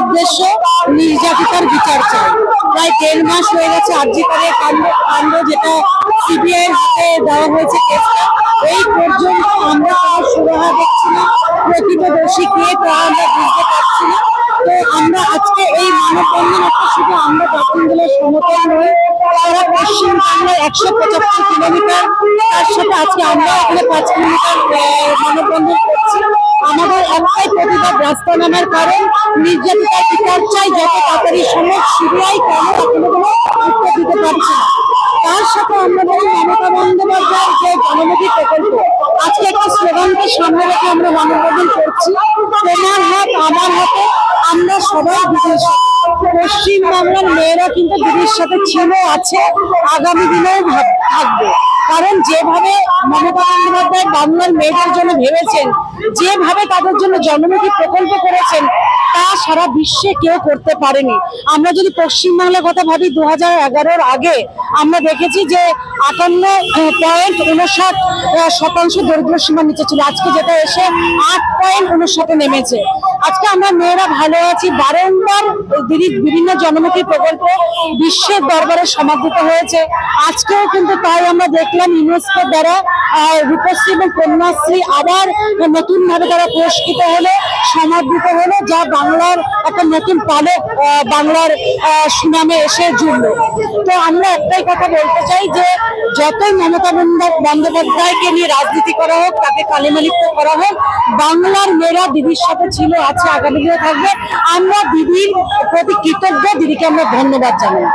উদ্দেশ্য নির্যাতিতার বিচার চাই। প্রায় 1.5 মাস হয়ে গেছে আরজি করে কাণ্ড যেটা সিবিআই হাতে দেওয়া হয়েছে কেসটা, এই পর্যন্ত আমরা কোনো সুরাহা দেখছি না, প্রকৃত দোষী কে তা আমরা বুঝতে পারছি না। তো আমরা আজকে এই মানববন্ধন একটা শুধু আমরা দক্ষিণ জেলার সমতল নই, সারা পশ্চিম বাংলার 175 কিলোমিটার, তার সাথে আজকে আমরা এখানে 5 কিলোমিটার মানববন্ধন করছি। আমাদের একটাই প্রতিবাদ, রাস্তা নামার কারণ নির্যাতিতার বিচার চাই, যত তাড়াতাড়ি সম্ভব। সিবিআই কেন এখনো কোনো উত্তর দিতে পারছে না। তার সাথে আমরা বলি মমতা বন্দ্যোপাধ্যায়ের যে জনমুখী প্রকল্প, আজকে একটা স্লোগানকে সামনে রেখে আমরা মানববন্ধন করছি, তোমার হাত আমার হাতে, আমরা সবাই দিদির সাথে। পশ্চিম বাংলার মেয়েরা কিন্তু দিদির সাথে ছিল, আছে, আগামী দিনেও থাকবে। কারণ যেভাবে মমতা বন্দ্যোপাধ্যায় বাংলার মেয়েদের জন্য ভেবেছেন, যেভাবে তাদের জন্য জনমুখী প্রকল্প করেছেন, তা সারা বিশ্বে কেউ করতে পারেনি। আমরা যদি পশ্চিমবাংলার কথা ভাবি, 2011-এর আগে আমরা দেখেছি যে 58.59% দরিদ্র সীমার নিচে ছিল, আজকে যেটা এসে 8.59 নেমেছে। আজকে আমরা মেয়েরা ভালো আছি। বারংবার বিভিন্ন জনমুখী প্রকল্প বিশ্বের দরবারে সমাদৃত হয়েছে। আজকেও কিন্তু তাই আমরা দেখলাম ইউনেস্কো দ্বারা রূপশ্রী এবং কন্যাশ্রী আবার নতুন ভাবে তারা পুরস্কৃত হলো, সমাদৃত হলো, যা বাংলার একটা নতুন পালক বাংলার সুনামে এসে জুড়লো। তো আমরা একটাই কথা বলতে চাই যে যতই মমতা বন্দ্যোপাধ্যায়কে নিয়ে রাজনীতি করা হোক, তাকে কালিমালিপ্ত করা হোক, বাংলার মেয়েরা দিদির সাথে ছিল, আছে, আগামী দিনে থাকবে। আমরা দিদির প্রতি কৃতজ্ঞ, দিদিকে আমরা ধন্যবাদ জানাই।